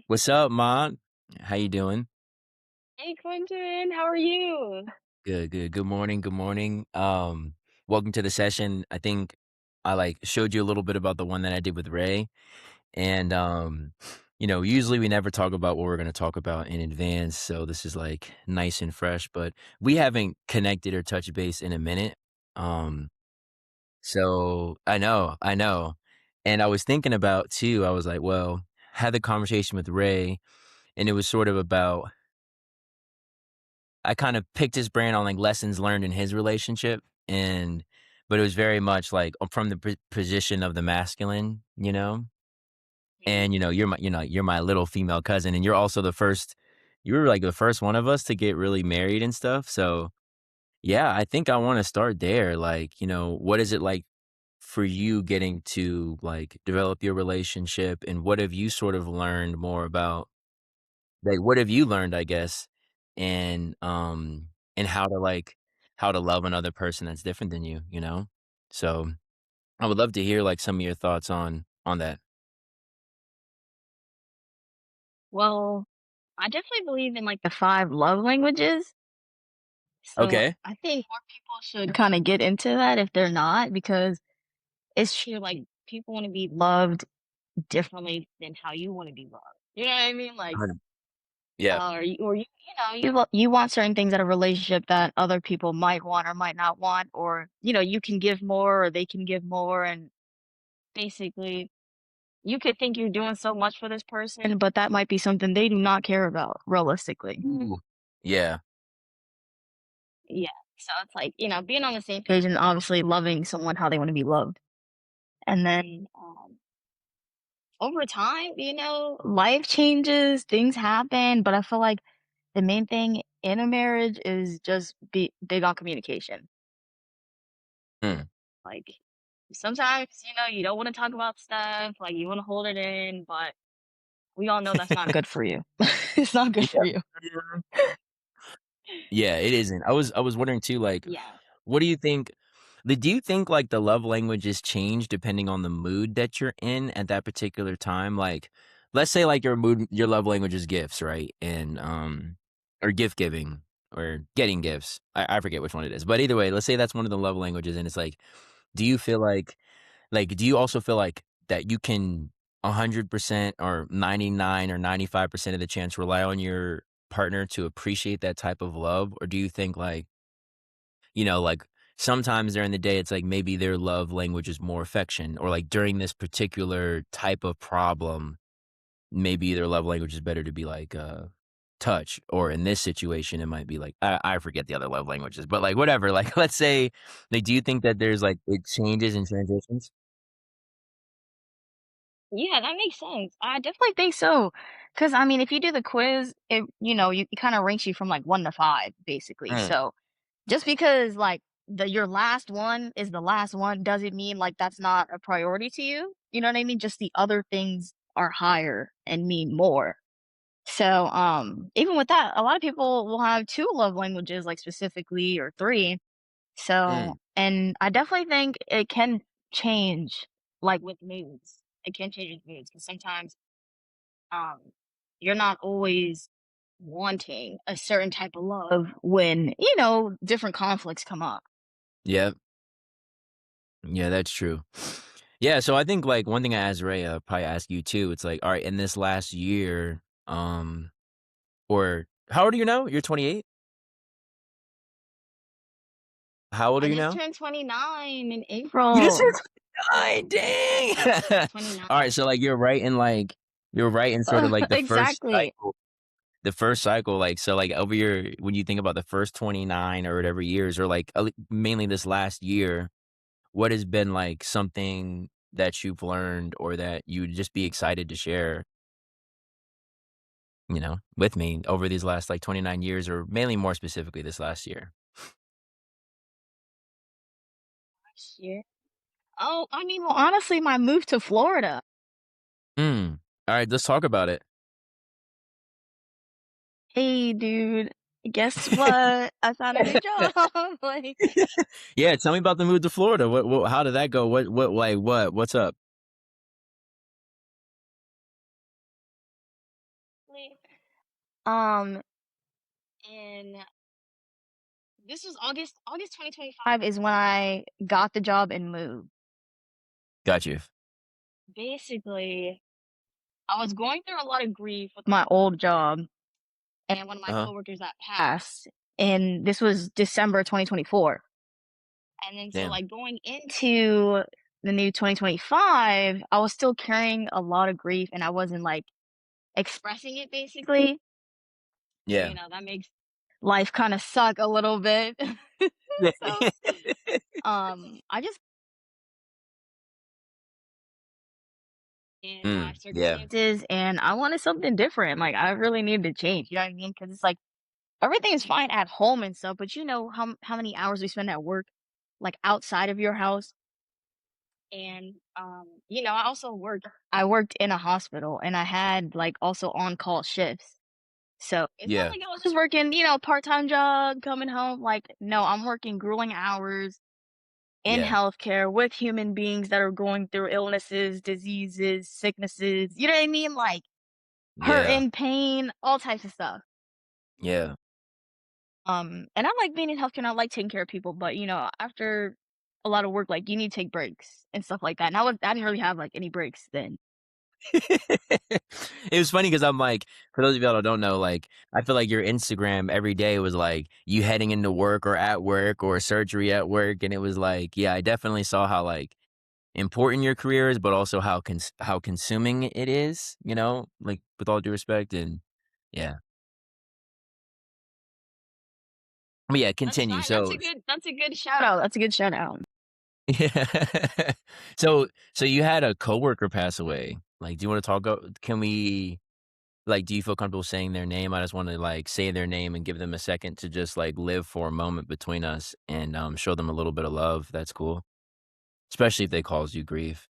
What's up, Mom? How you doing? Hey Quentin, how are you? Good, good. Good morning. Good morning. Welcome to the session. I think I showed you a little bit about the one that I did with Ray. And usually we never talk about what we're gonna talk about in advance, so this is like nice and fresh, but we haven't connected or touched base in a minute. Um, so I know. And I was thinking about too, I was like, well, had the conversation with Ray, and it was sort of about I kind of picked his brain on, like, lessons learned in his relationship, and but it was very much, like, from the position of the masculine, you know? Mhm. And, you're my little female cousin, and you're also you were, like, the first one of us to get really married and stuff, so, yeah, I think I wanna start there, like, what is it like for you getting to, like, develop your relationship, and what have you sort of learned more about like, what have you learned, I guess, and how to love another person that's different than you, you know? So, I would love to hear, like, some of your thoughts on that. Well, I definitely believe in like the five love languages. So Okay. I think more people should kind of get into that if they're not, because it's true, like people want to be loved differently than how you want to be loved. You know what I mean? Like, 100. Yeah. you want certain things out of a relationship that other people might want or might not want, or you can give more or they can give more, and basically you could think you're doing so much for this person, but that might be something they do not care about realistically. Ooh. Yeah. Yeah. So it's like, being on the same page and obviously loving someone how they want to be loved. And then over time, life changes, things happen, but I feel like the main thing in a marriage is just be big on communication. Mm. Like sometimes, you don't want to talk about stuff, like you want to hold it in, but we all know that's not good for you. It's not good for Yeah. you. Yeah, it isn't. I was wondering too, like, Yeah. what do you think, like, the love languages change depending on the mood that you're in at that particular time? Like, let's say, like, your love language is gifts, right? And, or gift giving or getting gifts. I forget which one it is. But either way, let's say that's one of the love languages, and it's like, do you feel do you also feel like that you can 100% or 99 or 95% of the chance rely on your partner to appreciate that type of love? Or do you think, like, sometimes during the day, it's like maybe their love language is more affection, or like during this particular type of problem, maybe their love language is better to be like touch, or in this situation, it might be like I forget the other love languages, but like whatever. Like, let's say, like, do you think that there's like it changes and transitions? Yeah, that makes sense. I definitely think so. Cause I mean, if you do the quiz, it kind of ranks you from like 1 to 5, basically. Mm, So just because like your last one is the last one doesn't mean like that's not a priority to you. You know what I mean? Just the other things are higher and mean more. So even with that, a lot of people will have two love languages, like specifically, or three. So, mm, and I definitely think it can change, like with moods. It can change with moods because sometimes um, you're not always wanting a certain type of love when different conflicts come up. yeah, yeah, that's true. Yeah, so I think like one thing I asked Ray, probably ask you too. It's like, all right, in this last year, or how old are you now? You're 28. How old are I you just now? turned 29 in You just April. turned 29, dang. Alright, 29. so, like, you're right in sort of, like, Exactly. the first cycle, like, so, like, over your when you think about the first 29 or whatever years, or, like, mainly this last year, what has been, like, something that you've learned or that you'd just be excited to share, with me over these last, like, 29 years, or mainly more specifically this last year? Shit. Oh, I mean, well, honestly, my move to Florida. Mm. Alright, let's talk about it. Hey, dude, guess what? I found a new job. Like, Yeah, tell me about the move to Florida. What how did that go? What's up? basically, um, in this was August 2025 is when I got the job and moved. Got you. Basically, I was going through a lot of grief with my old job and one of my Uh-huh. coworkers that passed, and this was December 2024. And then so Damn. like going into the new 2025, I was still carrying a lot of grief and I wasn't like expressing it basically. So, Yeah. that makes life kind of suck a little bit. Yeah. So, I just in my Yeah. circumstances and I wanted something different. Like I really needed to change, you know what I mean? Cuz it's like everything is fine at home and stuff, but you know how many hours we spend at work like outside of your house. And I worked in a hospital and I had like also on-call shifts. So it's not Yeah. like I was just working, part-time job, coming home. Like, no, I'm working grueling hours in Yeah. healthcare with human beings that are going through illnesses, diseases, sicknesses. You know what I mean? Like hurt Yeah. and pain, all types of stuff. Yeah. And I like being in healthcare and I like taking care of people, but after a lot of work, like you need to take breaks and stuff like that. And I didn't really have like any breaks then. It was funny because I'm like, for those of y'all that don't know, like, I feel like your Instagram every day was like you heading into work or at work or surgery at work, and it was like, yeah, I definitely saw how like important your career is, but also how consuming it is, like with all due respect, and yeah, but yeah, That's continue. fine. So That's a good shout out. That's a good shout out. yeah, so you had a coworker pass away. Like, do you want to talk? Can we? Like, do you feel comfortable saying their name? I just wanna, like, say their name and give them a second to just, like, live for a moment between us and, show them a little bit of love. That's cool. Especially if they cause you grief.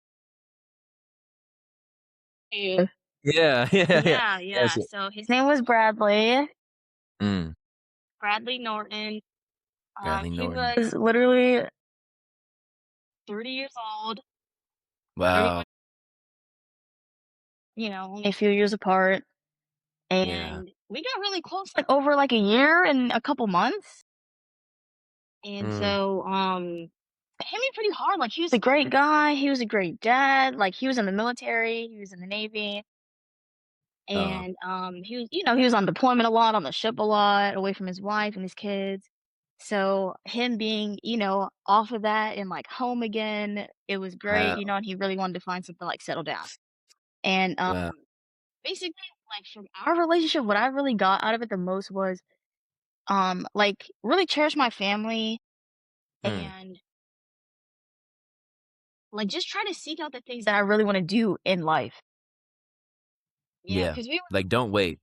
Yeah. Yeah, yeah, yeah. Yeah, That's yeah. it. So his name was Bradley. Mm, Bradley Norton. Bradley He Norton. was literally 30 years old, 31, Wow. only a few years apart. Yeah. And we got really close, like over like a year and a couple months. And Mm, so, it hit me pretty hard. Like he was a great guy. He was a great dad. Like he was in the military. He was in the Navy. uh, And he was on deployment a lot, on the ship a lot, away from his wife and his kids. So him being, off of that and like home again, it was great, wow, and he really wanted to find something like settle down. And wow. basically like from our relationship, what I really got out of it the most was like really cherish my family Mm, and like just try to seek out the things that I really want to do in life. yeah. Because we Like, don't wait.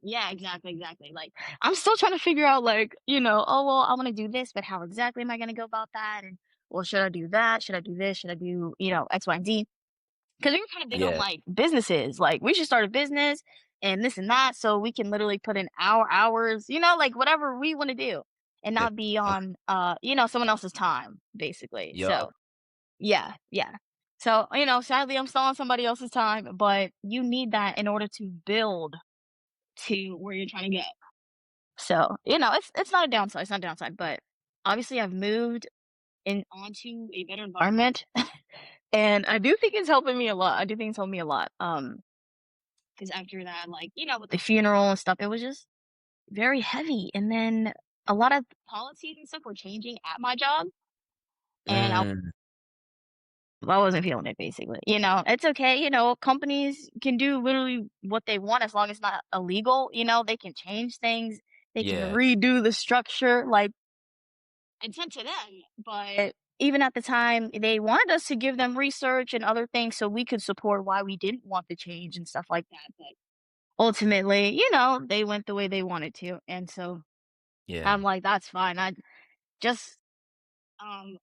Yeah, exactly, exactly. Like, I'm still trying to figure out, like, oh, well, I want to do this, but how exactly am I going to go about that? And, well, should I do that? Should I do this? Should I do, X, Y, and Z? Because we were kind of big on Yeah, like businesses. Like, we should start a business and this and that. So we can literally put in our hours, like whatever we want to do and yeah. not be on, someone else's time, basically. Yup. So, yeah, yeah. So, sadly, I'm still on somebody else's time, but you need that in order to build to where you're trying to go. So, it's not a downside, it's not a downside, but obviously I've moved in onto a better environment, and I do think it's helping me a lot. I do think it's helped me a lot. Because after that, like, with the funeral and stuff, it was just very heavy. And then a lot of policies and stuff were changing at my job, and Mm, I wasn't feeling it basically. It's okay, companies can do literally what they want as long as it's not illegal, they can change things, they can yeah, redo the structure. Like it's up to them, but even at the time, they wanted us to give them research and other things so we could support why we didn't want the change and stuff like that. But ultimately, they went the way they wanted to. And so yeah. I'm like, that's fine. I just, going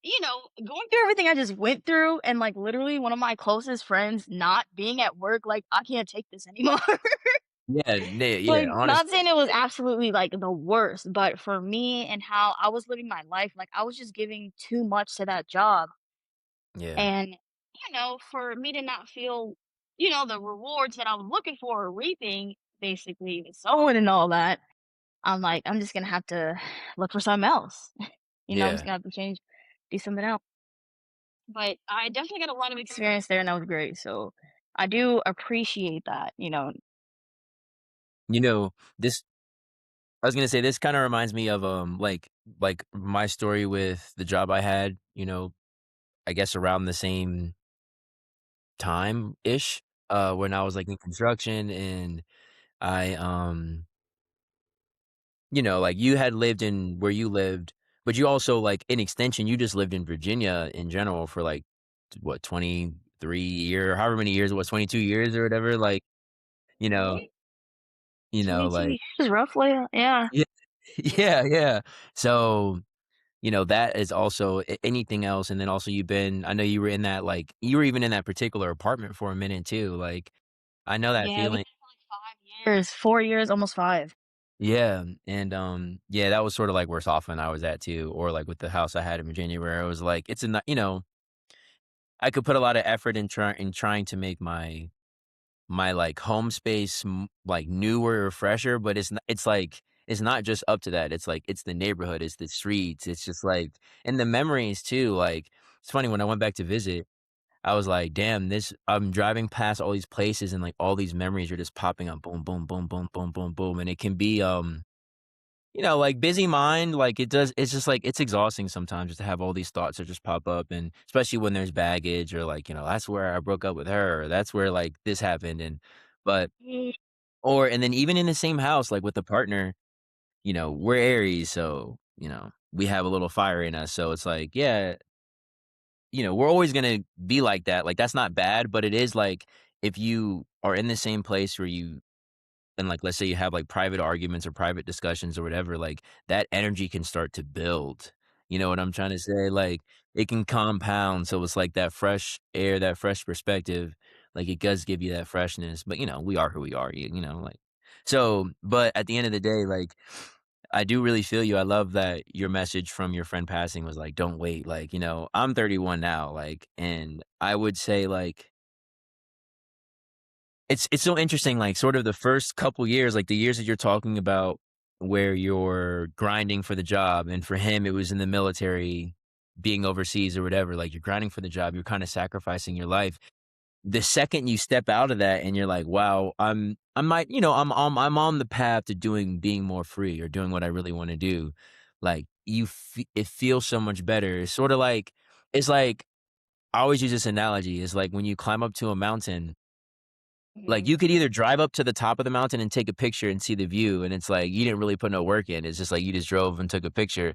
through everything I just went through and like literally one of my closest friends not being at work, like, I can't take this anymore. Yeah, yeah, Like, not saying honestly. it was absolutely, like, the worst, but for me and how I was living my life, like, I was just giving too much to that job, Yeah, and, for me to not feel, the rewards that I was looking for or reaping, basically sewing and all that, I'm like, I'm just gonna have to look for something else. I'm just Yeah. gonna have to change, do something else. But I definitely got a lot of experience there, and that was great. So I do appreciate that. You know, this I was gonna say this kinda reminds me of, like, my story with the job I had, I guess around the same time-ish, when I was, like, in construction and I, like, you had lived in where you lived, but you also, like, in extension, you just lived in Virginia in general for, like, what, 23 year however many years it was, 22 years or whatever, like, you know Mhm. like 22 years roughly, yeah. yeah. Yeah, yeah. So, that is also anything else, and then also I know you were in that, like you were even in that particular apartment for a minute too, like, I know that Yeah, we feeling. did it for like 5 years, 4 years, almost 5. Yeah, and, yeah, that was sorta like where Southland I was at too, or, like, with the house I had in Virginia where it was like, it's a I could put a lot of effort in trying to make my, like, home space, like, newer or fresher, but it's not just up to that, it's like, it's the neighborhood, it's the streets, it's just, like and the memories too, like, it's funny when I went back to visit, I was like, "Damn, this" I'm driving past all these places and, like, all these memories are just popping up, boom, boom, boom, boom, boom, boom, boom, and it can be, like, busy mind, like, it's just, like, it's exhausting sometimes just to have all these thoughts that just pop up, and especially when there's baggage or, like, "That's where I broke up with her," or, "That's where, like, this happened," but Mm, and then even in the same house, like, with a partner, we're Aries, so, we have a little fire in us, so it's like, yeah, we're always gonna be like that, like, that's not bad, but it is, like, if you are in the same place where you and, like, let's say you have, like, private arguments or private discussions or whatever, like, that energy can start to build. You know what I'm trying to say? Like, it can compound, so it's like that fresh air, that fresh perspective, like, it does give you that freshness, but, we are who we are, like but at the end of the day, like, I do really feel you, I love that your message from your friend passing was like, "Don't wait," like, I'm 31 now, like, and I would say, like it's so interesting, like, sort of the first couple years, like, the years that you're talking about where you're grinding for the job, and for him, it was in the military, being overseas or whatever, like, you're grinding for the job, you're kinda sacrificing your life. The second you step out of that and you're like, "Wow, I'm on the path to being more free or doing what I really wanna do," like, it feels so much better. It's like I always use this analogy, it's like when you climb up to a mountain, like, mhm. you could either drive up to the top of the mountain and take a picture and see the view, and it's like, you didn't really put no work in, it's just like you just drove and took a picture.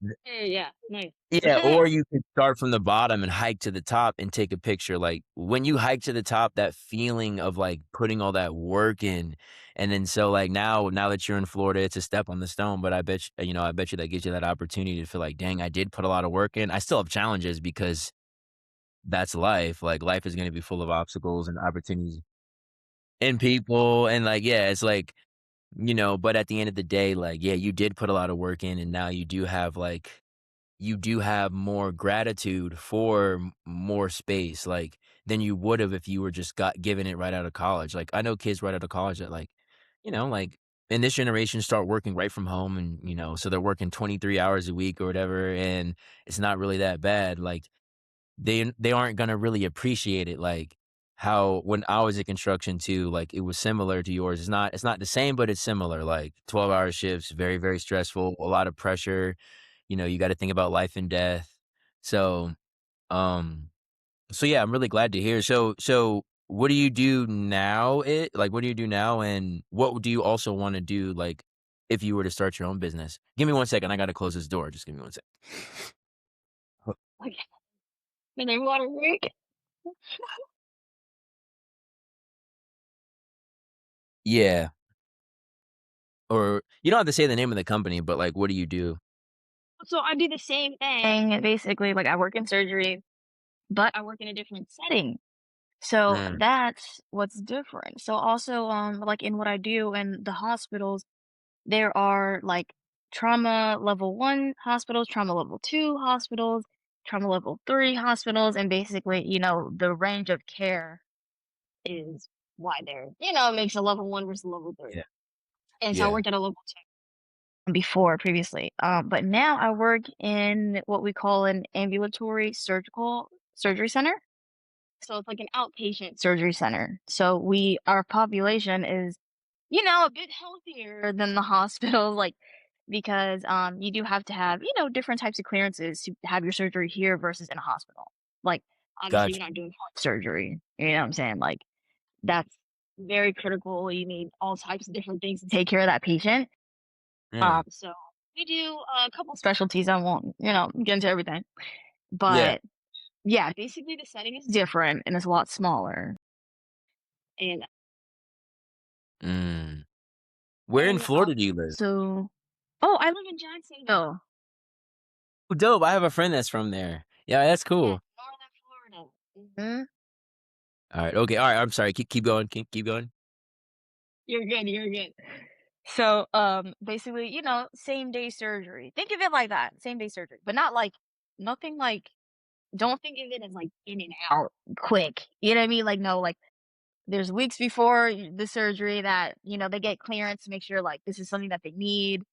Th Yeah, yeah, nice. Yeah, or you could start from the bottom and hike to the top and take a picture, like, when you hike to the top, that feeling of, like, putting all that work in, and then so, like, now that you're in Florida, it's a step on the stone, but I bet you that gives you that opportunity to feel like, "Dang, I did put a lot of work in." I still have challenges because that's life, like, life is gonna be full of obstacles and opportunities and people, and, like, yeah, it's like, but at the end of the day, like, yeah, you did put a lot of work in, and now you do have more gratitude for more space, like, than you would have if you were just got given it right out of college. Like, I know kids right out of college that, like, like, in this generation start working right from home and, so they're working 23 hours a week or whatever, and it's not really that bad. Like, they aren't gonna really appreciate it, like, how when I was in construction too, like, it was similar to yours. It's not the same, but it's similar, like, 12-hour shifts, very, very stressful, a lot of pressure, you gotta think about life and death. So, um yeah, I'm really glad to hear. So what do you do now what do you do now, and what do you also wanna do, like, if you were to start your own business? Give me 1 second, I gotta close this door, just give me 1 sec. Okay. Another water break. Yeah. Or you don't have to say the name of the company, but, like, what do you do? So I do the same thing, basically, like, I work in surgery, but I work in a different setting. So Mm, that's what's different. So also, like, in what I do in the hospitals, there are, like, trauma level 1 hospitals, trauma level 2 hospitals, trauma level 3 hospitals, and basically, the range of care is why they're, you know, it makes a level 1 versus a level 3. Yeah. And so I Yeah. worked at a level 2 before previously. But now I work in what we call an ambulatory surgical surgery center. So it's like an outpatient surgery center. So our population is, you know, a bit healthier than the hospital, like because you do have to have, you know, different types of clearances to have your surgery here versus in a hospital. Like obviously you're Gotcha. not doing heart surgery. You know what I'm saying? Like that's very critical. You need all types of different things to take care of that patient. Mm. So we do a couple specialties. I won't, you know, get into everything. Yeah. But yeah, basically the setting is different and it's a lot smaller. And Mm. Where in and Florida do you live? so oh, I live in Jacksonville. Oh, dope. I have a friend that's from there. Yeah, that's Yeah, cool. northern Florida. All right. Okay. All right. I'm sorry. Keep going. Keep going. You're good, you're good. So, basically, you know, same day surgery. Think of it like that, same day surgery, but not like nothing like don't think of it as like in and out quick. You know what I mean? Like no, like there's weeks before the surgery that, you know, they get clearance to make sure like this is something that they need.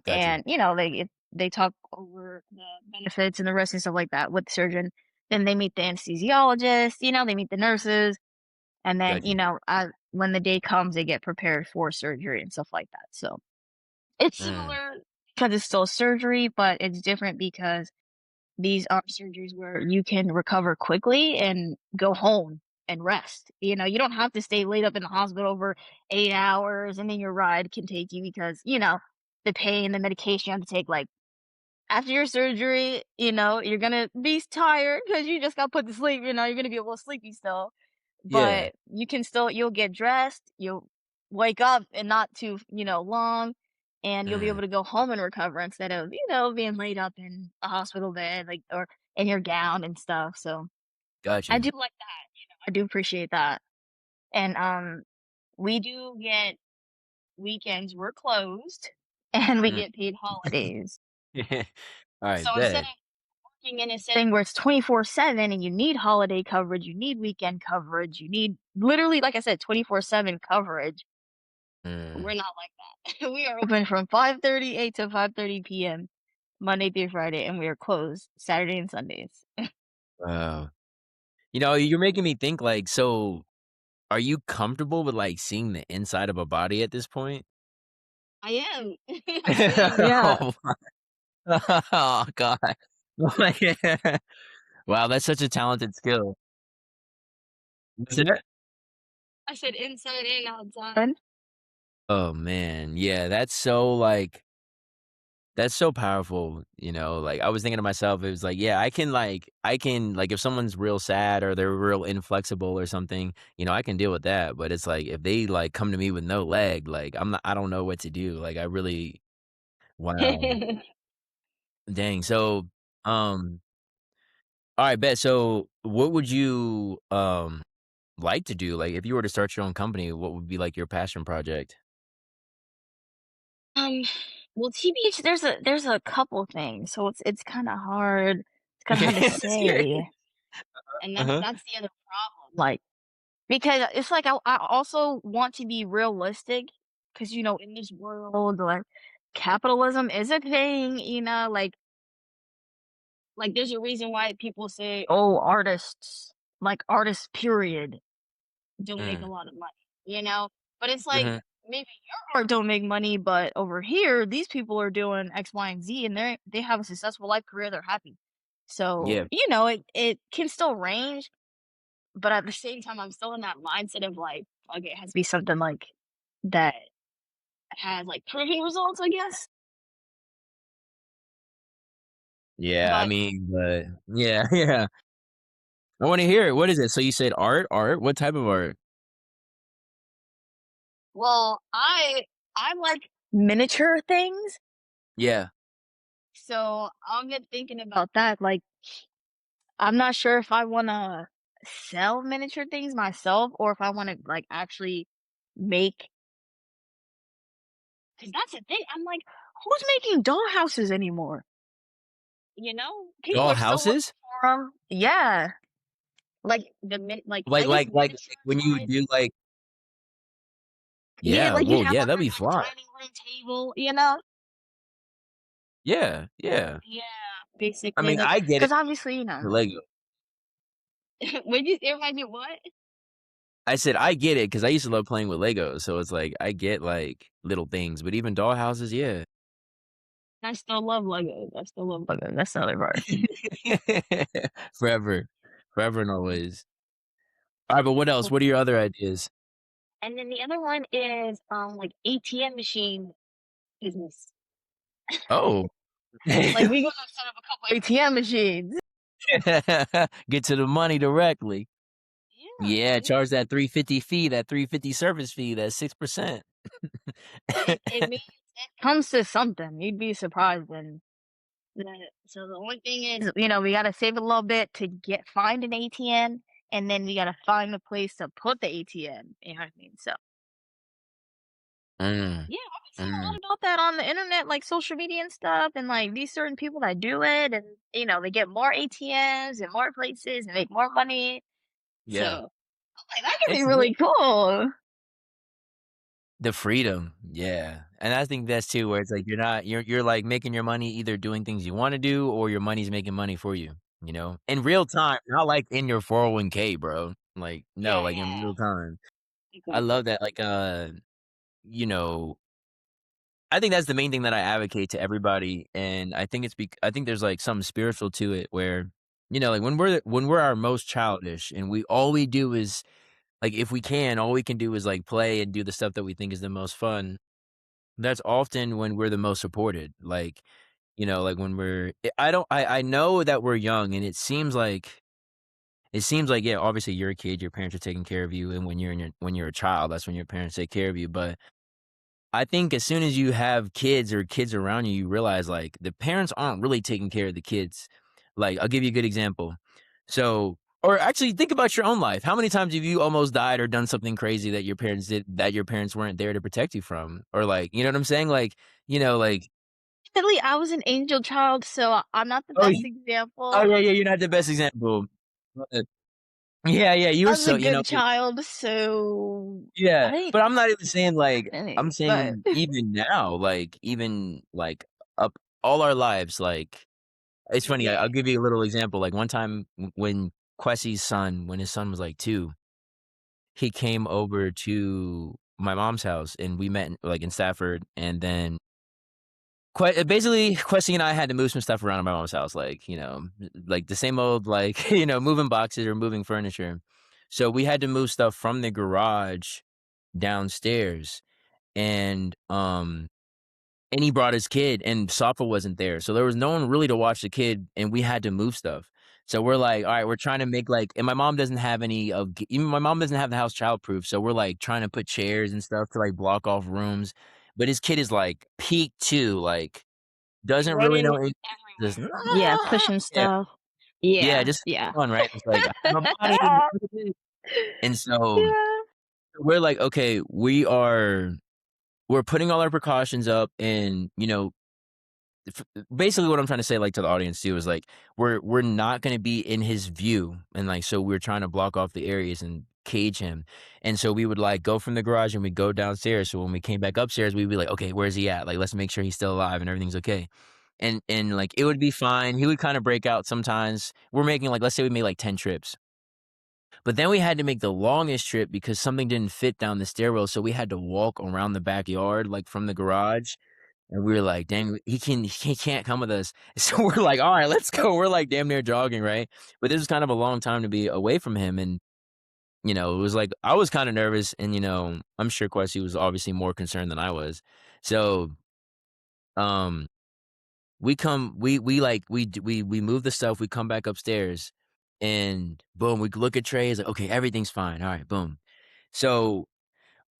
Gotcha. And you know, they talk over the benefits and the risk and stuff like that with the surgeon. Then they meet the anesthesiologist, you know, they meet the nurses, and then, Gotcha. you know, when the day comes, they get prepared for surgery and stuff like that. So it's Mm. similar because it's still surgery, but it's different because these are surgeries where you can recover quickly and go home and rest. You know, you don't have to stay laid up in the hospital for 8 hours and then your ride can take you because, you know, the pain, the medication you have to take, like after your surgery, you know, you're gonna be tired because you just got put to sleep, you know, you're gonna be a little sleepy still. Yeah. But you can still you'll get dressed, you'll wake up and not too, you know, long, and you'll be Mm. able to go home and recover instead of, you know, being laid up in a hospital bed, like, or in your gown and stuff, so I Gotcha. do like that, you know, I do appreciate that. And, we do get weekends we're closed, and we Mm. get paid holidays. All right. So instead Bet. of working in a setting where it's 24/7 and you need holiday coverage, you need weekend coverage, you need literally, like I said, 24/7 coverage. Mm. We're not like that. We are open from 5:38 to 5:30 PM, Monday through Friday, and we are closed Saturday and Sundays. Wow. You know, you're making me think. Like, so, are you comfortable with like seeing the inside of a body at this point? I am. I am, yeah. Oh, oh God. Wow, that's such a talented skill. What's that? I said inside and outside. Oh man, yeah, that's so powerful, you know, like, I was thinking to myself, it was like, yeah, I can, if someone's real sad or they're real inflexible or something, you know, I can deal with that, but it's like, if they, like, come to me with no leg, like, I don't know what to do, like, I really wow. Dang, so, um alright, bet, so, what would you, like to do? Like, if you were to start your own company, what would be, like, your passion project? Um, well, TBH, there's a couple things, so it's kinda hard to That's good. say, and Uh-huh. that's the other problem, like because it's like I also want to be realistic, because you know, in this world, like, capitalism is a thing, you know, like, there's a reason why people say, "Oh, artists, period, don't make a Mm. lot of money," you know? But it's like, Mhm. maybe your art don't make money, but over here, these people are doing X, Y, and Z, and they have a successful life career, they're happy. So, Yeah. you know, it can still range, but at the same time, I'm still in that mindset of, like, okay, it has to be something, like, that has, like, proven results, I guess? Yeah, I But mean, but yeah, yeah. I wanna hear it. What is it? So you said art? Art? What type of art? well, I like miniature things, Yeah. so I've been thinking about that, like, I'm not sure if I wanna sell miniature things myself or if I wanna, like, actually make. Cause that's the thing, I'm like, "Who's making doll houses anymore?" You know? People Doll are still looking houses? for 'em. Yeah. like Like Legos like like like when you miniaturized. do like Yeah, yeah, like you'd well, have yeah, like that'd a be nice fly. dining room table, you know? Yeah, yeah. Yeah, I basically, mean, like, I get it cause obviously, for Lego. would you it remind you what? I said I get it because I used to love playing with Legos, so it's like I get like little things, but even doll houses, yeah. I still love Legos, I still love Legos, that's the other part. Forever. Forever and always. Alright, but what else? What are your other ideas? And then the other one is, like, ATM machine business. Oh. Like, we gonna set up a couple ATM machines. Get to the money directly. Yeah, Yeah, yeah. charge that 350 fee, that 350 service fee, that 6%. It means it comes to something, you'd be surprised when so the only thing is, we gotta save a little bit to find an ATM, and then we gotta find a place to put the ATM, you know what I mean? So Mm, yeah, I've been seeing a lot mm. about that on the internet, like social media and stuff, and like these certain people that do it, and they get more ATMs and more places and make more money. So Yeah. I'm like, that could be It's neat. really cool. The freedom, yeah, and I think that's too where it's like you're, like, making your money either doing things you wanna do or your money's making money for you, you know? In real time, not like in your 401k, bro. Like, no, Yeah, like, in yeah, real time. I exactly. love that, like, you know, I think that's the main thing that I advocate to everybody, and I think I think there's, like, something spiritual to it where, like, when we're our most childish and all we do is like, if we can, all we can do is, like, play and do the stuff that we think is the most fun. That's often when we're the most supported, like, like, when I know that we're young, and it seems like, yeah, obviously, you're a kid, your parents are taking care of you, and when you're a child, that's when your parents take care of you, but I think as soon as you have kids or kids around you, you realize, like, the parents aren't really taking care of the kids. Like, I'll give you a good example. So or actually think about your own life. How many times have you almost died or done something crazy that your parents did that your parents weren't there to protect you from? Or like, you know what I'm saying? Like Fortunately, I was an angel child, so I'm not the oh, best oh example. yeah, yeah, you're not the best example. Yeah, yeah, you I were was a so, good child, so yeah, I didn't but I'm not even saying like I'm any, but saying even now, like even like up all our lives, like it's funny, yeah. I'll give you a little example, like, one time when when his son was, like, 2, he came over to my mom's house, and we met in Stafford, and then basically, Quessy and I had to move some stuff around at my mom's house, like, like, the same old, like, moving boxes or moving furniture. So, we had to move stuff from the garage downstairs, and, and he brought his kid, and Safa wasn't there, so there was no one really to watch the kid, and we had to move stuff. So we're like, "Alright, we're trying to make, like" and my mom doesn't have any of g even my mom doesn't have the house childproof, so we're, like, trying to put chairs and stuff to, like, block off rooms, but his kid is, like, peak 2, like, doesn't really Running know any just everywhere. Yeah, pushing yeah, stuff. yeah, Yeah, just yeah. fun, right? It's like, "I have a body, look at this." And so, Yeah. we're like, "Okay, we're putting all our precautions up and, f basically what I'm trying to say, like, to the audience too is, like, we're not gonna be in his view, and, like, so we're trying to block off the areas and cage him, and so we would, like, go from the garage and we'd go downstairs, so when we came back upstairs, we'd be like, "Okay, where's he at? Like, let's make sure he's still alive and everything's okay." And, like, it would be fine, he would kinda break out sometimes. We're making, like let's say we made, like, 10 trips, but then we had to make the longest trip because something didn't fit down the stairwell, so we had to walk around the backyard, like, from the garage, and we were like, "Dang, he can't come with us." So we're like, "Alright, let's go." We're, like, damn near jogging, right? But this was kind of a long time to be away from him, and, it was like I was kinda nervous, and, I'm sure Quessy was obviously more concerned than I was. So, um, we come like, we move the stuff, we come back upstairs, and boom, we look at Trey, he's like, "Okay, everything's fine. Alright, boom." So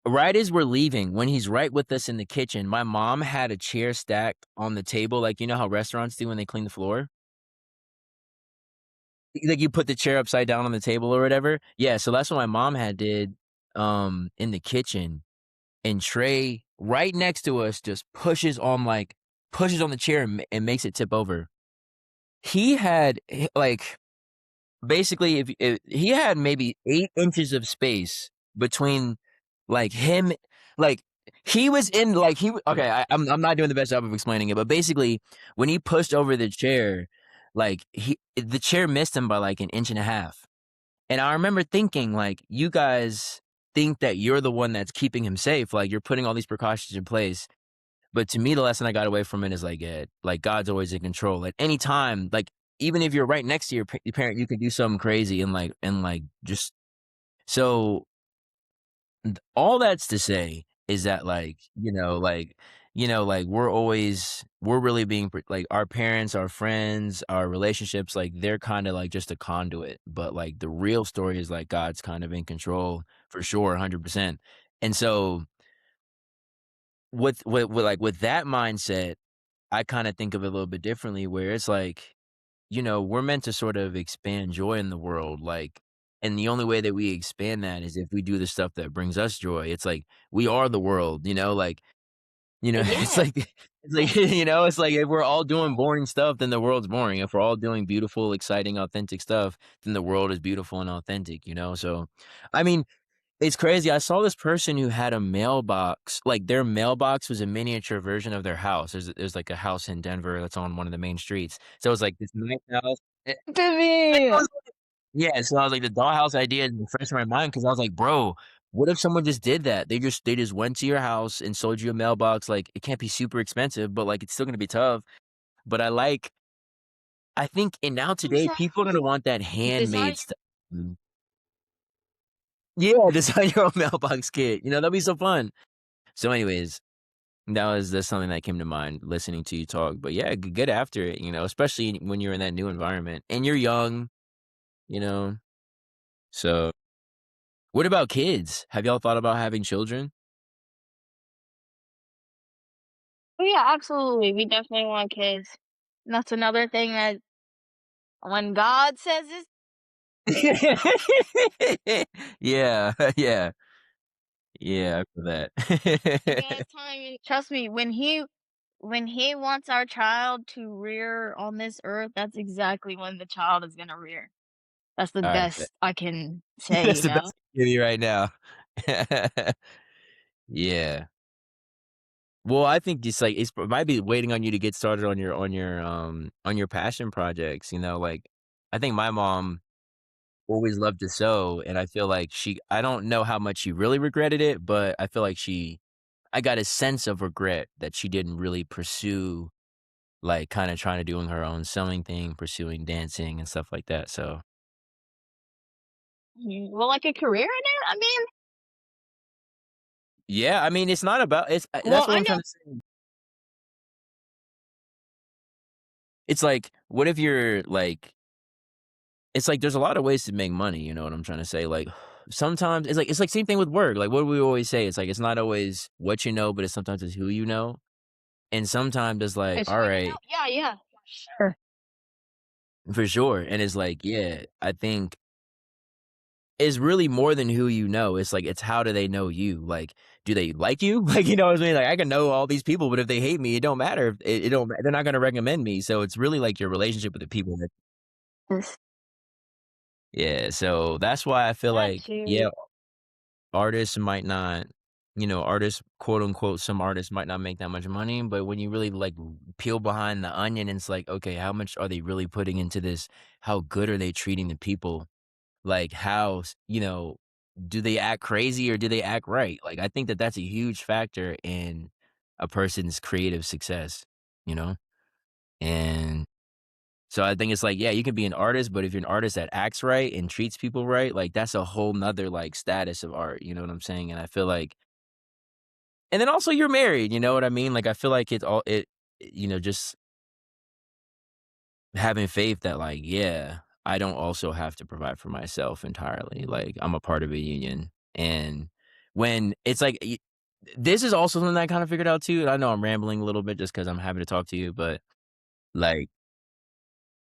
right as we're leaving, when he's right with us in the kitchen, my mom had a chair stacked on the table, like, you know how restaurants do when they clean the floor? Like, you put the chair upside down on the table or whatever? Yeah, so that's what my mom had did, in the kitchen, and Trey, right next to us, just pushes on the chair and makes it tip over. He had, like basically, if he had maybe 8 inches of space between, like, him like, he was in, like, okay, I'm not doing the best job of explaining it, but basically, when he pushed over the chair, like, the chair missed him by, like, an inch and a half, and I remember thinking, like, "You guys think that you're the one that's keeping him safe, like, you're putting all these precautions in place." But to me, the lesson I got away from it is like, like God's always in control. At any time, like even if you're right next to your parent, you could do something crazy and just so all that's to say is that like we're really being like our parents, our friends, our relationships, like they're kind of like just a conduit. But like the real story is like God's kind of in control for sure, 100%. And so with that mindset I kinda think of it a little bit differently where it's like, we're meant to sort of expand joy in the world, like and the only way that we expand that is if we do the stuff that brings us joy. It's like, we are the world, like, it's Yeah. like it's like, it's like if we're all doing boring stuff, then the world's boring. If we're all doing beautiful, exciting, authentic stuff, then the world is beautiful and authentic? So, I mean, it's crazy. I saw this person who had a mailbox, like, their mailbox was a miniature version of their house. There's, like, a house in Denver that's on one of the main streets. So, it's like this nice house. I Timmy! was yeah, so I was like, the dollhouse idea is fresh in my mind because I was like, "Bro, what if someone just did that? They just went to your house and sold you a mailbox, like, it can't be super expensive, but, like, it's still gonna be tough." But I think and now today, people are gonna Exactly. want that Design handmade stuff. Mm. Yeah, design your own mailbox kit, that'd be so fun. So, anyways, that's something that came to mind listening to you talk. But yeah, get after it, especially when you're in that new environment and you're young, you know. So, what about kids? Have y'all thought about having children? Oh, yeah, absolutely, we definitely want kids. And that's another thing that when God says it's Yeah, yeah, yeah, for that. God's timing. Trust me, when he wants our child to rear on this earth, that's exactly when the child is gonna rear. That's the All right, best I can say, that's you the know? best I can give you right now. Yeah. Well, I think just like it might be waiting on you to get started on your passion projects. Like I think my mom always loved to sew, and I feel like I don't know how much she really regretted it, but I feel like I got a sense of regret that she didn't really pursue, like, kinda trying to doing her own sewing thing, pursuing dancing and stuff like that, so Well, like a career in it? I mean, yeah, I mean, it's not about well, that's what I I'm know trying to say. It's like, what if you're, like it's like there's a lot of ways to make money, you know what I'm trying to say? Like, sometimes it's like same thing with work, like, what do we always say? It's like, it's not always what you know, but it's sometimes it's who you know, and sometimes it's like, it's who you know. alright. Yeah, yeah, for sure. For sure, and it's like, yeah, I think it's really more than who you know, it's like, it's how do they know you, like, do they like you? Like, you know what I mean? Like, I can know all these people, but if they hate me, it don't matter, it don't they're not gonna recommend me, so it's really like your relationship with the people that Yes. yeah, so that's why I feel That like, yeah, too. artists might not artists, quote, unquote, some artists might not make that much money, but when you really, like, peel behind the onion, it's like, okay, how much are they really putting into this? How good are they treating the people? Like, how do they act crazy or do they act right? Like, I think that that's a huge factor in a person's creative success, you know? And so I think it's like, yeah, you can be an artist, but if you're an artist that acts right and treats people right, like, that's a whole nother, like, status of art, you know what I'm saying? And I feel like and then also you're married, you know what I mean? Like, I feel like just having faith that, like, yeah, I don't also have to provide for myself entirely, like, I'm a part of a union, and when it's like this is also something I kinda figured out too, and I know I'm rambling a little bit just because 'cause I'm happy to talk to you, but, like,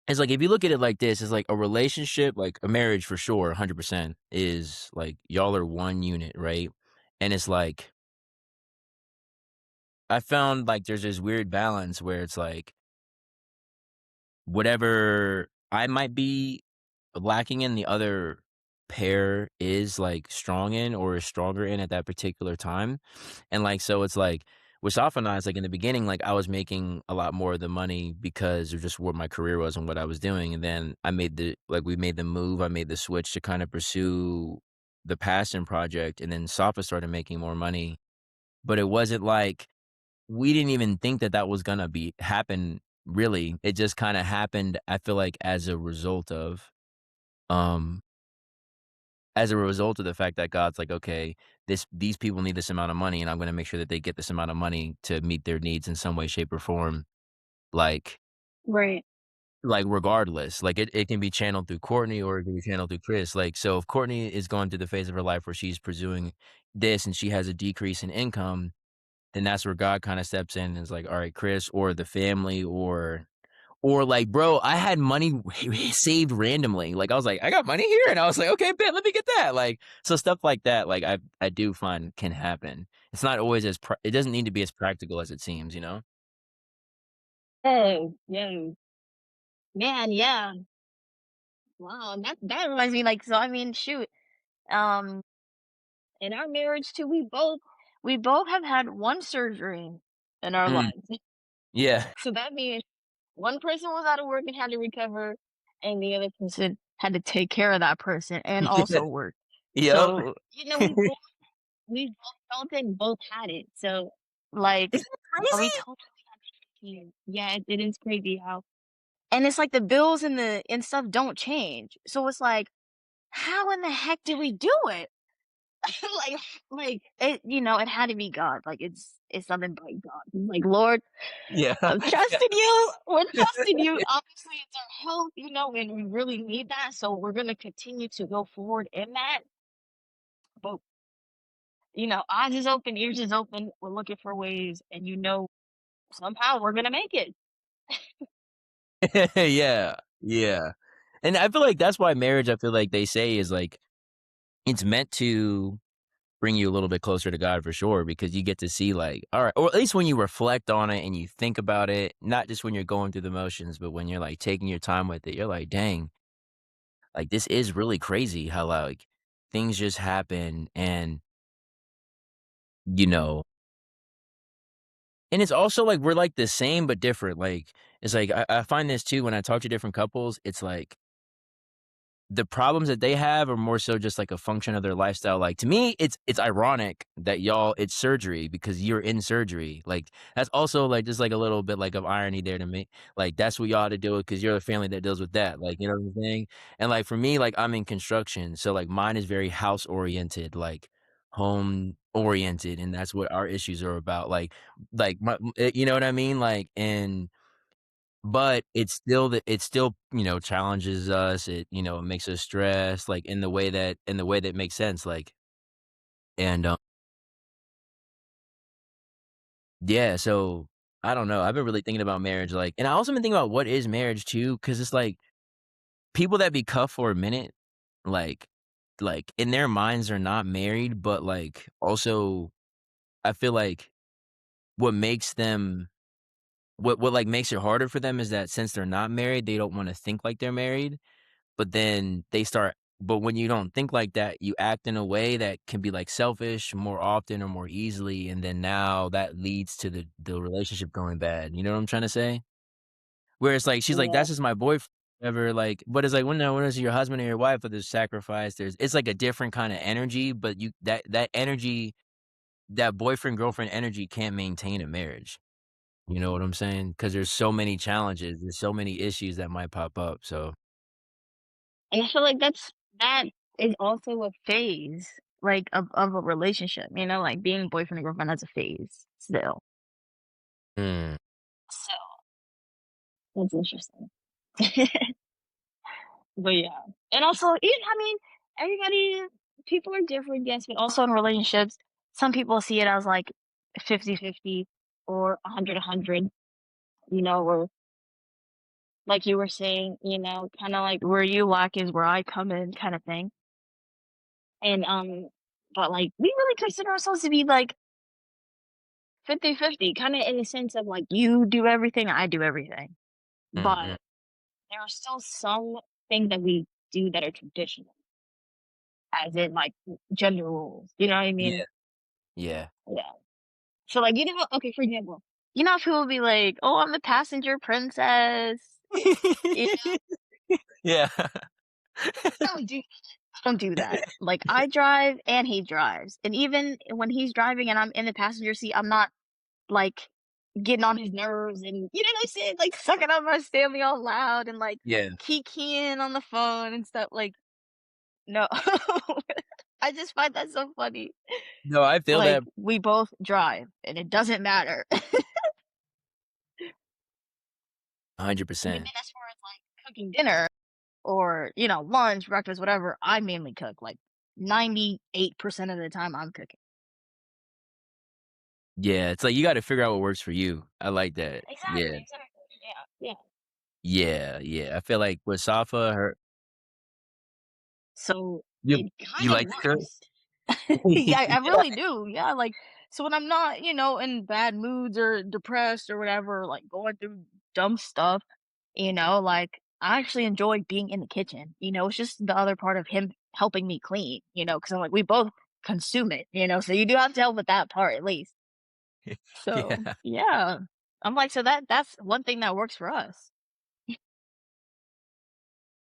it's like, if you look at it like this, it's like a relationship, like a marriage for sure, 100% is, like, y'all are one unit, right? And it's like, I found, like, there's this weird balance where it's like, whatever I might be lacking in the other pair is, like, strong in or is stronger in at that particular time, and, like, so it's like with Safa and I, it's like in the beginning, like, I was making a lot more of the money because of just what my career was and what I was doing, and then we made the move, I made the switch to kind of pursue the passion project, and then Safa started making more money, but it wasn't like we didn't even think that that was gonna be happen, really. It just kinda happened, I feel like, um as a result of the fact that God's like, "Okay, these people need this amount of money, and I'm gonna make sure that they get this amount of money to meet their needs in some way, shape, or form." Like Right. regardless, like, it can be channeled through Courtney or it can be channeled through Chris, like, so if Courtney is going through the phase of her life where she's pursuing this and she has a decrease in income, then that's where God kinda steps in and is like, "Alright, Chris," or the family, or like, bro, I had money saved randomly. Like, I was like, "I got money here," and I was like, "Okay, bet, let me get that." Like, so stuff like that, like, I do find can happen. It's not always it doesn't need to be as practical as it seems, you know? Oh, yeah. Man, yeah. Wow, that reminds me, like, so I mean, shoot, um, in our marriage too, we both have had one surgery in our Mm, lives. yeah. So that means one person was out of work and had to recover, and the other person had to take care of that person and Yeah. also work. Yep. So, we both felt it and both had it. So, like, Isn't that we crazy? told you. Yeah, it is crazy how and it's like the bills and stuff don't change. So it's like, how in the heck did we do it? like it had to be God. Like it's nothing but God. Like, Lord, Yeah. I'm Yeah. trusting you. We're trusting you. Obviously, it's our health, and we really need that. So we're gonna continue to go forward in that. But eyes is open, ears is open. We're looking for ways, and somehow we're gonna make it. Yeah. Yeah. And I feel like that's why marriage, I feel like they say is like, it's meant to bring you a little bit closer to God for sure because you get to see like, all right, or at least when you reflect on it and you think about it, not just when you're going through the motions, but when you're like taking your time with it, you're like, dang, like this is really crazy how like things just happen and you know, and it's also like we're like the same but different. Like it's like I find this too when I talk to different couples, it's like the problems that they have are more so just like a function of their lifestyle. Like to me, it's ironic that y'all it's surgery because you're in surgery. Like that's also like just like a little bit like of irony there to me. Like that's what y'all to do it because you're the family that deals with that. Like you know what I'm saying? And like for me, like I'm in construction, so like mine is very house oriented, like home oriented, and that's what our issues are about. You know what I mean? Like and but it still, challenges us, it makes us stress, like, in the way that makes sense, like and, yeah, so, I don't know, I've been really thinking about marriage, like and I also been thinking about what is marriage too, because it's like, people that be cuffed for a minute, like in their minds are not married, but, like, also, I feel like what makes them what, makes it harder for them is that since they're not married, they don't wanna think like they're married. But then but when you don't think like that, you act in a way that can be, like, selfish more often or more easily, and then now that leads to the relationship going bad, you know what I'm trying to say? Where it's like she's like, Yeah. "That's just my boyfriend," whatever, like but it's like, when it's your husband or your wife, but there's sacrifice, it's like a different kinda energy, but that energy, that boyfriend-girlfriend energy can't maintain a marriage, you know what I'm saying? Because there's so many challenges, there's so many issues that might pop up, so And I feel like that is also a phase, like, of a relationship, like, being boyfriend and girlfriend, that's a phase still. Mm, So, that's interesting. But, yeah. And also, everybody people are different, yes, but also in relationships, some people see it as, like, 50-50 or 100-100, or like you were saying, kinda like where you lack is where I come in kinda thing. And, but, like, we really consider ourselves to be, like, 50-50, kinda in the sense of, like, you do everything, I do everything. mhm. But there are still some things that we do that are traditional, as in like gender roles. You know what I mean? Yeah, yeah. Yeah. So like okay, for example, you know how people be like, "Oh, I'm the passenger princess." You Yeah. know, don't do that. Like I drive and he drives, and even when he's driving and I'm in the passenger seat, I'm not like getting on his nerves and you know what I'm saying, like sucking up my Stanley all loud and like Yeah. kikiing on the phone and stuff. Like no, I just find that so funny. No, I feel Like that we both drive, and it doesn't matter. But then 100%. as far as like cooking dinner or lunch, breakfast, whatever, I mainly cook. Like 98% of the time, I'm cooking. Yeah, it's like you gotta figure out what works for you. I like that. Exactly, Yeah. exactly. Yeah, yeah. Yeah, yeah. I feel like with Safa, her So you it you kind of like to cook? works. Yeah, I really do. Yeah, like so when I'm not, in bad moods or depressed or whatever, like going through dumb stuff, like I actually enjoy being in the kitchen. It's just the other part of him helping me clean, because I'm like we both consume it, so you do have to help with that part at least. So Yeah. yeah. I'm like, so that's one thing that works for us.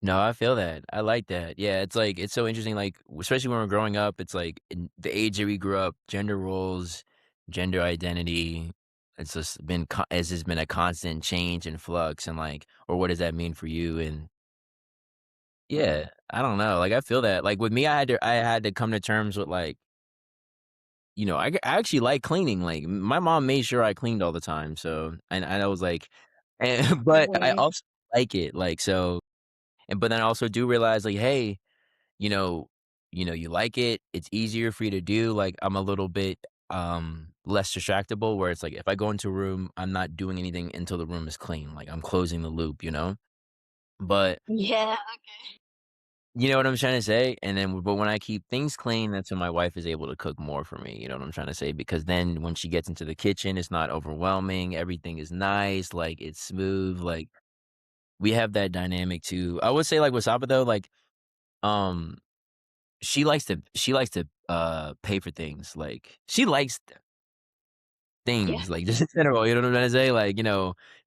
No, I feel that. I like that. Yeah, it's like it's so interesting, like, especially when we're growing up, it's like in the age that we grew up, gender roles, gender identity, it's just been a constant change and flux and like, or what does that mean for you? And yeah, I don't know. Like I feel that. Like with me, I had to come to terms with like, I actually like cleaning. Like my mom made sure I cleaned all the time. So and I was like, and but I Really? also like it. Like so, and but then I also do realize like, hey, you know you like it, it's easier for you to do, like, I'm a little bit, less distractible where it's like, if I go into a room, I'm not doing anything until the room is clean, like, I'm closing the loop, you know? But Yeah. you know what I'm trying to say? And then but when I keep things clean, that's when my wife is able to cook more for me, you know what I'm trying to say? Because then when she gets into the kitchen, it's not overwhelming, everything is nice, like, it's smooth, like, we have that dynamic too. I would say, like, with Saba though, like, um she likes to pay for things, like, she likes Yeah. things, like, just in general, you know what I'm trying to say? Like,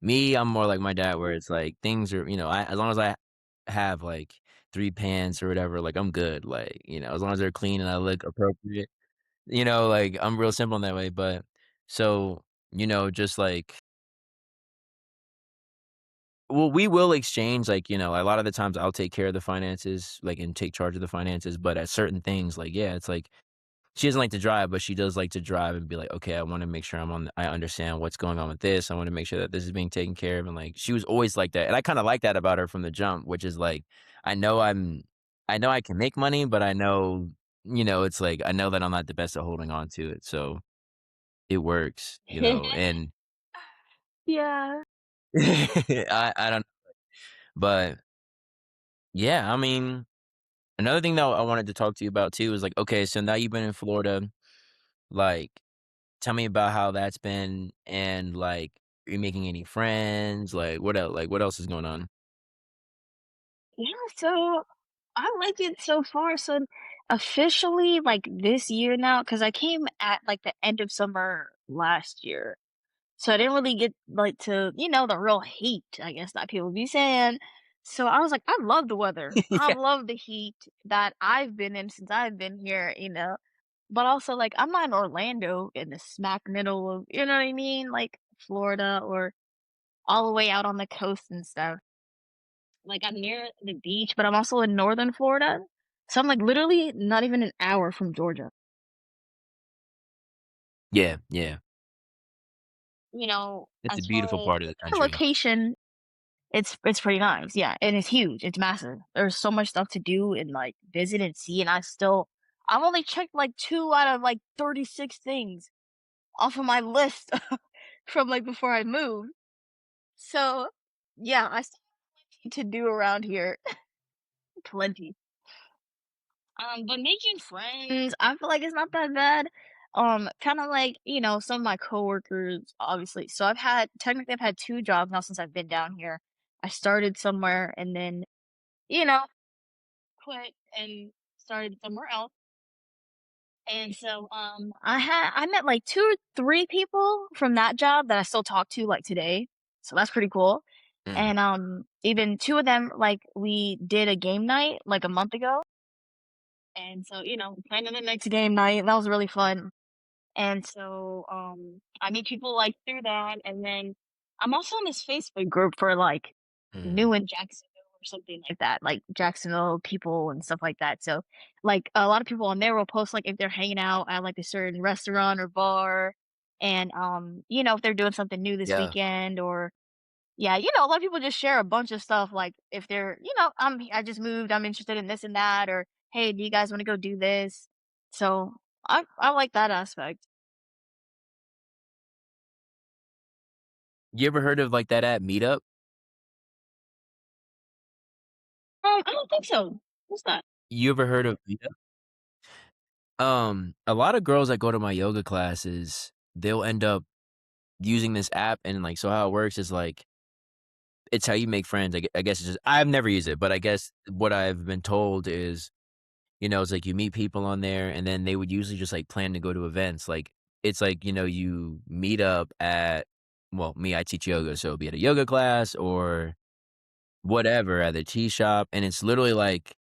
me, I'm more like my dad where it's like things are I as long as I have, like, 3 pants or whatever, like, I'm good, like, as long as they're clean and I look appropriate, like, I'm real simple in that way, but so, just like well, we will exchange, like, a lot of the times I'll take care of the finances, like, and take charge of the finances, but at certain things, like, yeah, it's like she doesn't like to drive, but she does like to drive and be like, "Okay, I wanna make sure I understand what's going on with this. I wanna make sure that this is being taken care of," and, like, she was always like that, and I kinda like that about her from the jump, which is, like, I know I'm I know I can make money, but I know, it's like, I know that I'm not the best at holding on to it, so it works, and Yeah. I don't but, yeah, I mean, another thing that I wanted to talk to you about too is, like, okay, so now you've been in Florida, like tell me about how that's been and, like, are you making any friends? What else is going on? Yeah, so I like it so far. So officially, like this year now, because I came at like the end of summer last year. So I didn't really get like to, the real heat, I guess that people be saying. So I was like, I love the weather. I Yeah. love the heat that I've been in since I've been here. But also like I'm not in Orlando in the smack middle of, you know what I mean? Like Florida or all the way out on the coast and stuff. Like, I'm near the beach, but I'm also in Northern Florida, so I'm, like, literally not even an hour from Georgia. Yeah, yeah. It's a As far beautiful as part of the the country. location, it's pretty nice, yeah, and it's huge, it's massive. There's so much stuff to do and, like, visit and see, and I've only checked, like, 2 out of, like, 36 things off of my list from, like, before I moved. So, yeah, I still have plenty to do around here. Plenty. But making friends, I feel like it's not that bad. Kind of like, some of my coworkers, obviously. So technically I've had 2 jobs now since I've been down here. I started somewhere and then, you know, quit and started somewhere else. And so, I met like 2 or 3 people from that job that I still talk to, like, today, so that's pretty cool. Mm, And, even 2 of them, like, we did a game night, like, a month ago, and so, planning the next game night, that was really fun. And so, I meet people, like, through that, and then I'm also in this Facebook group for, like, mm. new in Jacksonville or something like that, like, Jacksonville people and stuff like that, so, like, a lot of people on there will post, like, if they're hanging out at, like, a certain restaurant or bar, and, if they're doing something new this Yeah. weekend or yeah, a lot of people just share a bunch of stuff, like, if they're, I just moved, I'm interested in this and that, or, "Hey, do you guys wanna go do this?" So, I like that aspect. You ever heard of, like, that app Meetup? I don't think so. What's that? You ever heard of Meetup? A lot of girls that go to my yoga classes, they'll end up using this app, and, like, so how it works is, like, it's how you make friends. I guess it's just I've never used it, but I guess what I've been told is, it's like you meet people on there, and then they would usually just, like, plan to go to events. Like, it's like, you meet up at well, me, I teach yoga, so it'll be at a yoga class or whatever, at the tea shop, and it's literally like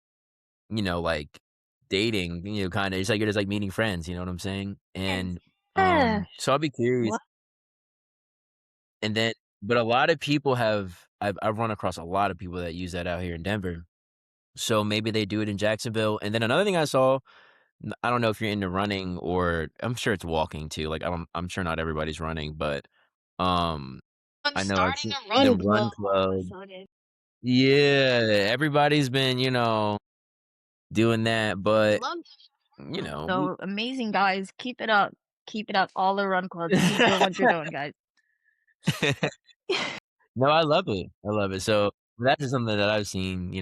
dating, kinda it's like you're just, like, meeting friends, you know what I'm saying? And, Yeah. so I'll be curious What? and then but a lot of people I've run across a lot of people that use that out here in Denver. So maybe they do it in Jacksonville, and then another thing I saw, I don't know if you're into running or I'm sure it's walking too, like, I'm sure not everybody's running, but, um, I'm I know I've starting seen a the run run club all of a club. sudden. Yeah, everybody's been, doing that, but, Love we so amazing, guys. Keep it up. Keep it up. All the run clubs. Keep doing what you're doing, guys. No, I love it. I love it. So, that's just something that I've seen,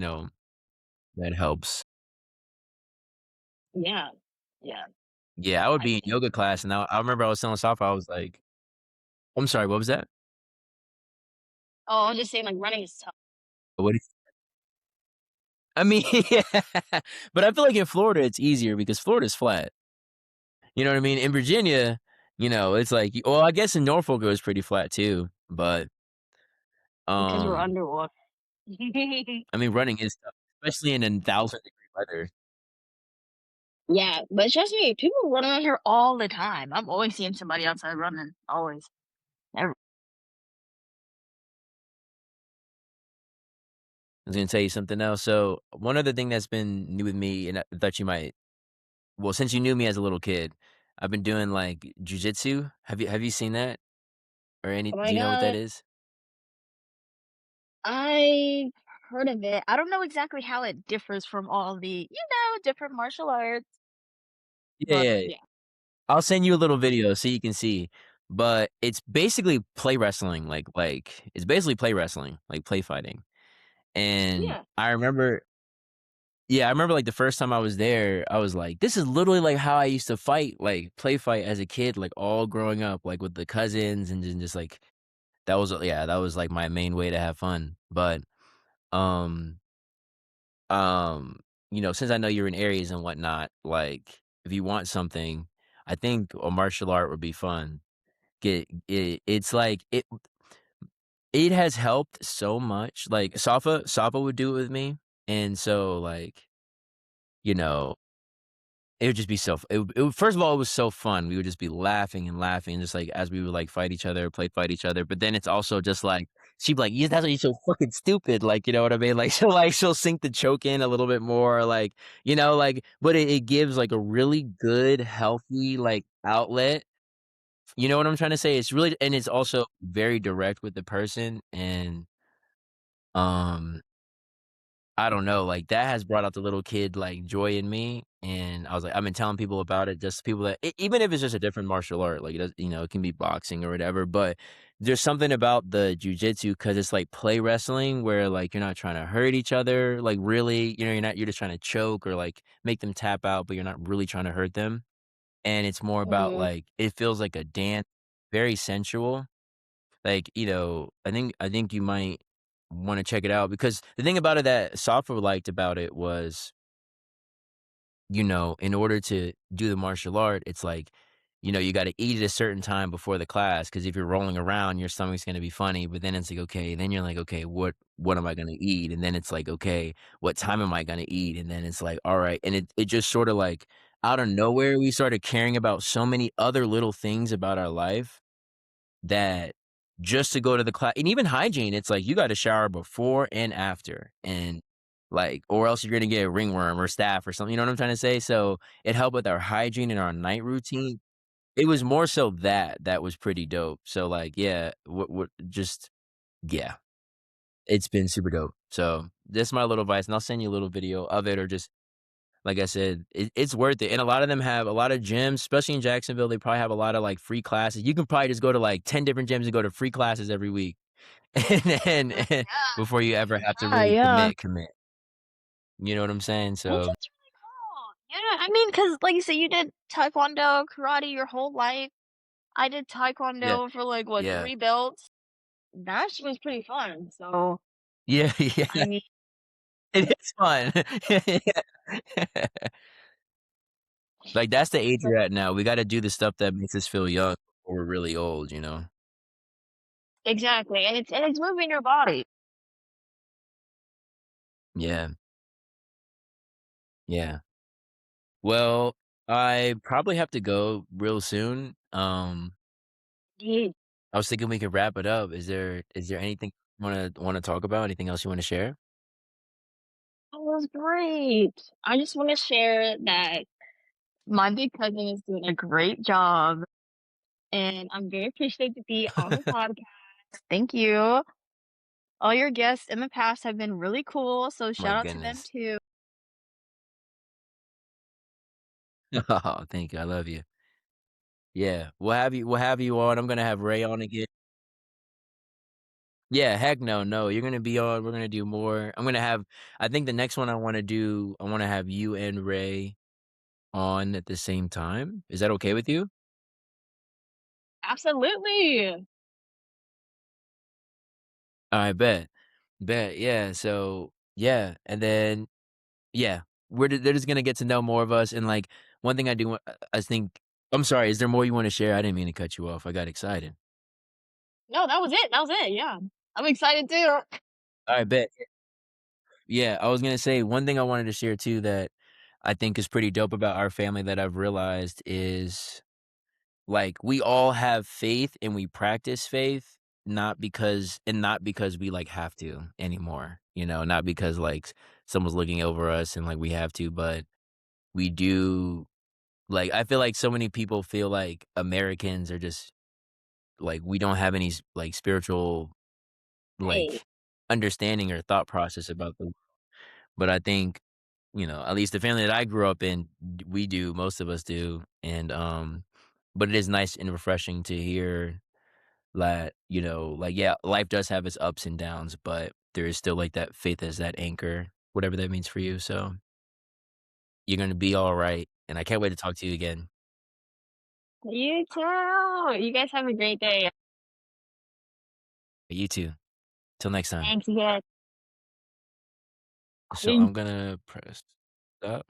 that helps. Yeah. Yeah. Yeah, I would I be in think yoga class, and I remember I was telling Safa, I was like I'm sorry, what was that? oh, I was just saying, like, running is tough. What do you I mean, yeah, but I feel like in Florida, it's easier because Florida's flat. You know what I mean? In Virginia, it's like well, I guess in Norfolk, it was pretty flat too, but, Because we're um, underwater. I mean, running is tough, especially in 1,000-degree weather. Yeah, but trust me, people run around here all the time. I'm always seeing somebody outside running, always. Ever. I was gonna tell you something else. So, one other thing that's been new with me, and I thought you might well, since you knew me as a little kid, I've been doing, like, jujitsu. Have you seen that? Or any Oh do my you know what that god. is? I heard of it. I don't know exactly how it differs from all the, different martial arts, Yeah, but yeah. yeah. I'll send you a little video so you can see, but it's basically play wrestling, it's basically play wrestling, like play fighting, and Yeah. I remember yeah, I remember, like, the first time I was there, I was like, "This is literally, like, how I used to fight, like, play fight as a kid, like, all growing up, like, with the cousins and then just, like" that was, like, my main way to have fun, but, um um, since I know you're in Aries and whatnot, like, if you want something, I think a martial art would be fun. It's like it has helped so much, like, Safa would do it with me, and so, like, you know, it would just be so f it would first of all, it was so fun, we would just be laughing and laughing just, like, as we would, like, fight each other, play fight each other, but then it's also just, like she'd be like, "Yeah, that's why you're so fucking stupid," like, you know what I mean? Like, she'll sink the choke in a little bit more, like, but it gives, like, a really good, healthy, like, outlet. You know what I'm trying to say? It's really and it's also very direct with the person, and, um, I don't know, like, that has brought out the little kid, like, joy in me, and I was like I've been telling people about it, just people that even if it's just a different martial art, like, it can be boxing or whatever, but there's something about the jujitsu because it's like play wrestling where, like, you're not trying to hurt each other, like, really, you're just trying to choke or, like, make them tap out, but you're not really trying to hurt them, and it's more about, Mhm. like it feels like a dance, very sensual. Like, I think you might wanna check it out because the thing about it that Safa liked about it was in order to do the martial art, it's like, you gotta eat at a certain time before the class, because if you're rolling around, your stomach's gonna be funny, but then it's like, okay, then you're like, "Okay, what am I gonna eat?" And then it's like, "Okay, what time am I gonna eat?" And then it's like, "Alright," and it just sorta like, out of nowhere, we started caring about so many other little things about our life that just to go to the class, and even hygiene, it's like you gotta shower before and after, and, like, or else you're gonna get a ringworm or staph or something, you know what I'm trying to say? So, it helped with our hygiene and our night routine. It was more so that was pretty dope. So, like, yeah, what just yeah, it's been super dope. So, that's my little advice, and I'll send you a little video of it, or just like I said, it's worth it, and a lot of them have a lot of gyms, especially in Jacksonville, they probably have a lot of, like, free classes. You can probably just go to, like, 10 different gyms and go to free classes every week, and before you ever have to Yeah, really yeah. commit. You know what I'm saying? Which So, is really cool. Yeah, I mean, cause like you said, you did taekwondo, karate your whole life. I did yeah, taekwondo for, like, what, yeah. 3 belts? That shit was pretty fun, so, Yeah, I yeah, mean, it is fun. Yeah. Like, that's the age so we're at now. We gotta do the stuff that makes us feel young before we're really old, you know? exactly, and it's moving your body. Yeah, yeah. Well, I probably have to go real soon. Yeah, I was thinking we could wrap it up. Is there anything you wanna talk about? Anything else you wanna share? that was great. I just wanna share that my big cousin is doing a great job, and I'm very appreciative to be on the podcast. Thank you. All your guests in the past have been really cool, so My shout out to them goodness. too. Oh, thank you. I love you. Yeah. We'll have you on. I'm gonna have Ray on again. Yeah, heck no, no. You're gonna be on. We're gonna do more. I think the next one I wanna have you and Ray on at the same time. Is that okay with you? Absolutely. I bet. Bet, yeah, so yeah, and then yeah, they're just gonna get to know more of us, and, like, one thing I do want I think I'm sorry, is there more you wanna share? I didn't mean to cut you off, I got excited. No, that was it. That was it. Yeah. I'm excited too. I bet. Yeah, I was gonna say, one thing I wanted to share too that I think is pretty dope about our family that I've realized is, like, we all have faith and we practice faith, not because we, like, have to anymore, not because, like, someone's looking over us and, like, we have to, but we do. Like, I feel like so many people feel like Americans are just like, we don't have any like, spiritual, Hey. like, understanding or thought process about the but I think, at least the family that I grew up in, we do, most of us do, and, but it is nice and refreshing to hear that, like, yeah, life does have its ups and downs, but there is still, like, that faith as that anchor, whatever that means for you, so you're gonna be alright, and I can't wait to talk to you again. You too. You guys have a great day. You too. Till next time. Thanks again. So Peace. I'm gonna press stop.